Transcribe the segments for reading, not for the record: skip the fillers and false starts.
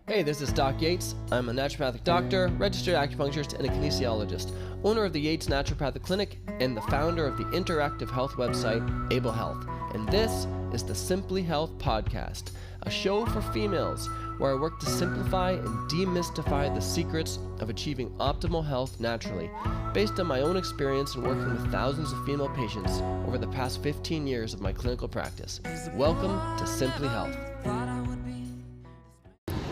Hey, this is Doc Yates. I'm a naturopathic doctor, registered acupuncturist, and a kinesiologist, owner of the Yates Naturopathic Clinic, and the founder of the interactive health website, Herbal Health. And this is the Simply Health Podcast, a show for females where I work to simplify and demystify the secrets of achieving optimal health naturally, based on my own experience in working with thousands of female patients over the past 15 years of my clinical practice. Welcome to Simply Health.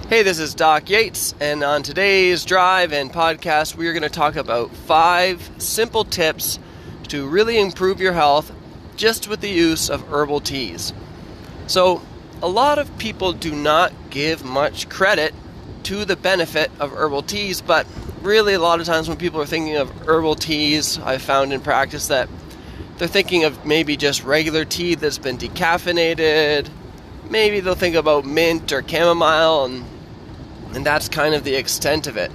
Hey, this is Doc Yates, and on today's drive and podcast, we are going to talk about 5 simple tips to really improve your health just with the use of herbal teas. So, a lot of people do not give much credit to the benefit of herbal teas, but really a lot of times when people are thinking of herbal teas, I've found in practice that they're thinking of maybe just regular tea that's been decaffeinated. Maybe they'll think about mint or chamomile, and that's kind of the extent of it.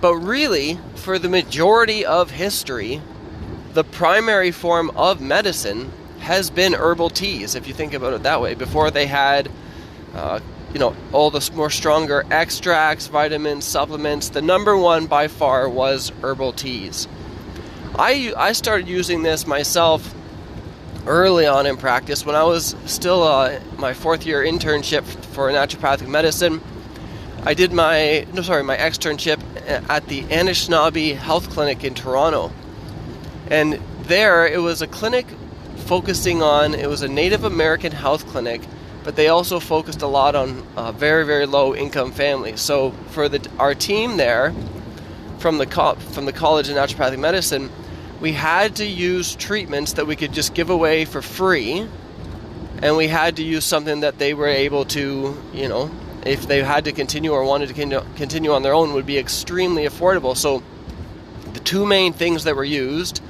But really, for the majority of history, the primary form of medicine has been herbal teas, if you think about it that way. Before they had, all the more stronger extracts, vitamins, supplements, the number one by far was herbal teas. I started using this myself early on in practice when I was still my 4th year internship for naturopathic medicine. I did my externship at the Anishinaabe Health Clinic in Toronto. And there, it was a clinic focusing on, it was a Native American health clinic, but they also focused a lot on very, very low income families. So for our team there, from the College of Naturopathic Medicine, we had to use treatments that we could just give away for free, and we had to use something that they were able to, if they had to continue or wanted to continue on their own, would be extremely affordable. So the 2 main things that were used,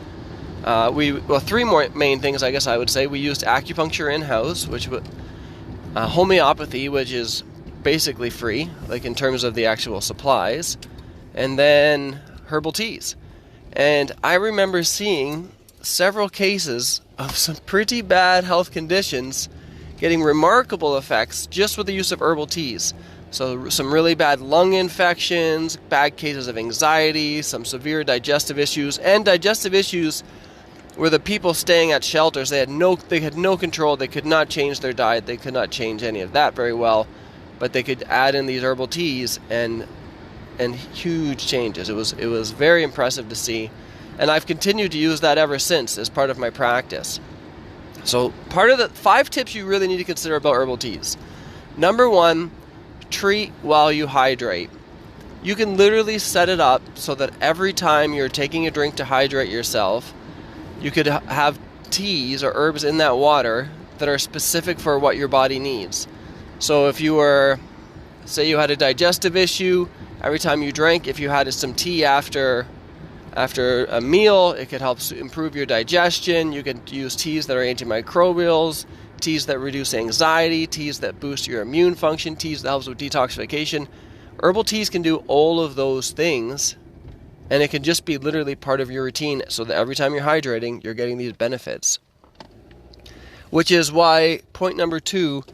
3 more main things, I guess I would say. We used acupuncture in-house, which was homeopathy, which is basically free, like in terms of the actual supplies, and then herbal teas. And I remember seeing several cases of some pretty bad health conditions getting remarkable effects just with the use of herbal teas. So some really bad lung infections, bad cases of anxiety, some severe digestive issues, and digestive issues were the people staying at shelters. They had no control. They could not change their diet. They could not change any of that very well, but they could add in these herbal teas and huge changes. It was very impressive to see, and I've continued to use that ever since as part of my practice. So part of the 5 tips you really need to consider about herbal teas. Number 1, treat while you hydrate. You can literally set it up so that every time you're taking a drink to hydrate yourself, you could have teas or herbs in that water that are specific for what your body needs. So if you say you had a digestive issue, every time you drank, if you had some tea after a meal, it could help improve your digestion. You can use teas that are antimicrobials, teas that reduce anxiety, teas that boost your immune function, teas that helps with detoxification. Herbal teas can do all of those things, and it can just be literally part of your routine so that every time you're hydrating, you're getting these benefits. Which is why point number 2,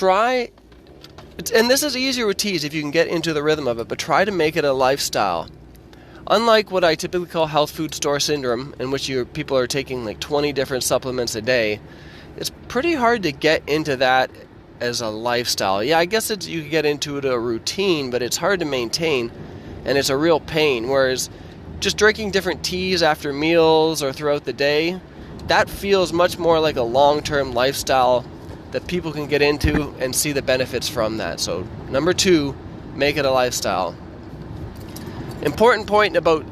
and this is easier with teas if you can get into the rhythm of it, but try to make it a lifestyle. Unlike what I typically call health food store syndrome, in which people are taking like 20 different supplements a day, it's pretty hard to get into that as a lifestyle. Yeah, I guess you can get into it a routine, but it's hard to maintain, and it's a real pain. Whereas just drinking different teas after meals or throughout the day, that feels much more like a long-term lifestyle that people can get into and see the benefits from that. So number 2, make it a lifestyle. Important point about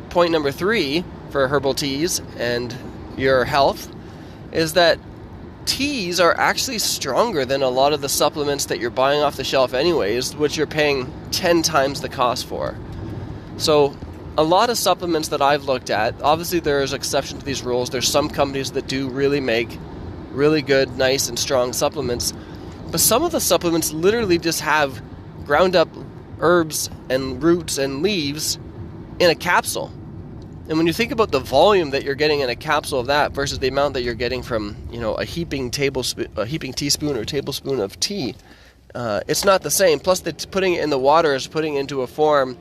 point number 3 for herbal teas and your health is that teas are actually stronger than a lot of the supplements that you're buying off the shelf anyways, which you're paying 10 times the cost for. So a lot of supplements that I've looked at, obviously there's exception to these rules. There's some companies that do really make really good, nice, and strong supplements, but some of the supplements literally just have ground up herbs and roots and leaves in a capsule. And when you think about the volume that you're getting in a capsule of that versus the amount that you're getting from, a heaping teaspoon or tablespoon of tea, it's not the same. Plus, putting it in the water is putting it into a form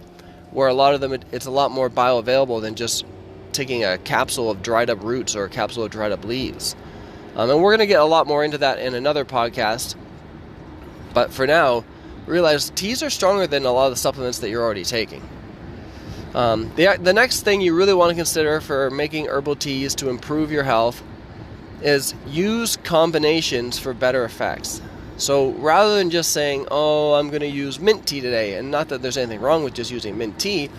where a lot of them, it's a lot more bioavailable than just taking a capsule of dried up roots or a capsule of dried up leaves. And we're going to get a lot more into that in another podcast. But for now, realize teas are stronger than a lot of the supplements that you're already taking. The next thing you really want to consider for making herbal teas to improve your health is use combinations for better effects. So rather than just saying, oh, I'm going to use mint tea today, and not that there's anything wrong with just using mint tea,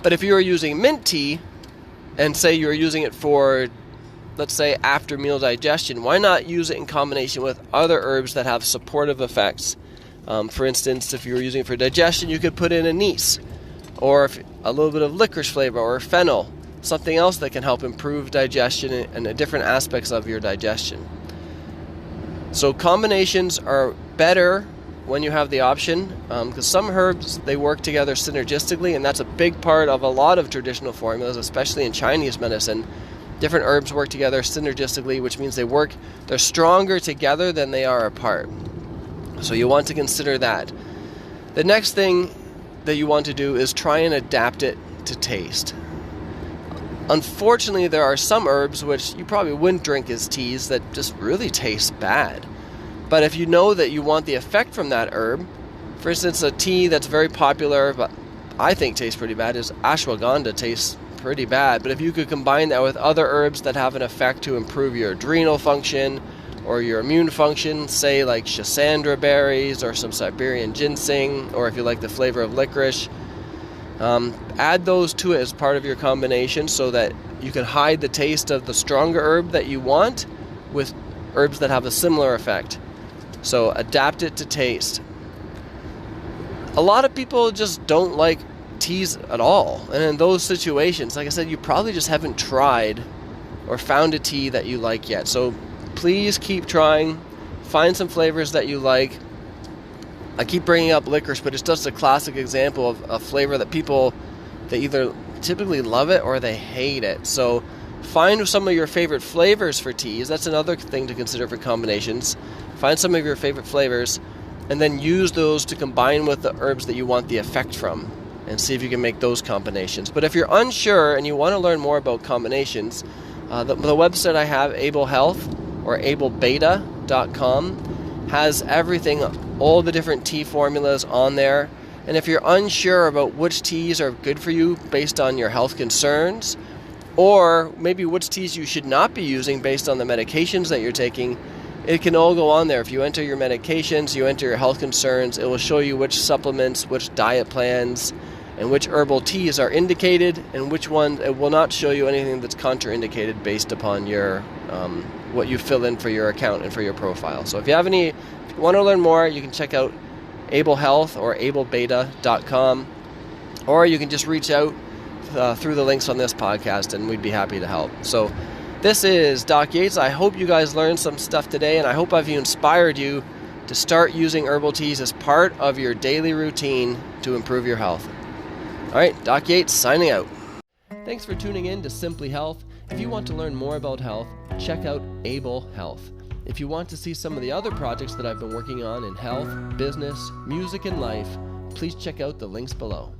but if you are using mint tea and say you're using it for, let's say, after meal digestion, why not use it in combination with other herbs that have supportive effects? For instance, if you were using it for digestion, you could put in anise, or a little bit of licorice flavor, or fennel, something else that can help improve digestion and different aspects of your digestion. So combinations are better when you have the option, because some herbs, they work together synergistically, and that's a big part of a lot of traditional formulas, especially in Chinese medicine. Different herbs work together synergistically, which means they're stronger together than they are apart. So you want to consider that. The next thing that you want to do is try and adapt it to taste. Unfortunately, there are some herbs which you probably wouldn't drink as teas that just really taste bad. But if you know that you want the effect from that herb, for instance, a tea that's very popular but I think tastes pretty bad is ashwagandha. Tastes pretty bad. But if you could combine that with other herbs that have an effect to improve your adrenal function or your immune function, say like schisandra berries or some Siberian ginseng, or if you like the flavor of licorice, add those to it as part of your combination so that you can hide the taste of the stronger herb that you want with herbs that have a similar effect. So adapt it to taste. A lot of people just don't like teas at all. And in those situations, like I said, you probably just haven't tried or found a tea that you like yet. So please keep trying. Find some flavors that you like. I keep bringing up licorice, but it's just a classic example of a flavor that people, they either typically love it or they hate it. So find some of your favorite flavors for teas. That's another thing to consider for combinations. Find some of your favorite flavors and then use those to combine with the herbs that you want the effect from and see if you can make those combinations. But if you're unsure and you want to learn more about combinations, the website I have, Herbal Health or herbal-beta.com, has everything, all the different tea formulas on there. And if you're unsure about which teas are good for you based on your health concerns, or maybe which teas you should not be using based on the medications that you're taking, it can all go on there. If you enter your medications, you enter your health concerns, it will show you which supplements, which diet plans, and which herbal teas are indicated, and which one. It will not show you anything that's contraindicated based upon your what you fill in for your account and for your profile. So if you want to learn more, you can check out Herbal Health or herbal-beta.com, or you can just reach out through the links on this podcast, and we'd be happy to help. So this is Doc Yates. I hope you guys learned some stuff today, and I hope I've inspired you to start using herbal teas as part of your daily routine to improve your health. All right, Doc Yates signing out. Thanks for tuning in to Simply Health. If you want to learn more about health, check out Herbal Health. If you want to see some of the other projects that I've been working on in health, business, music, and life, please check out the links below.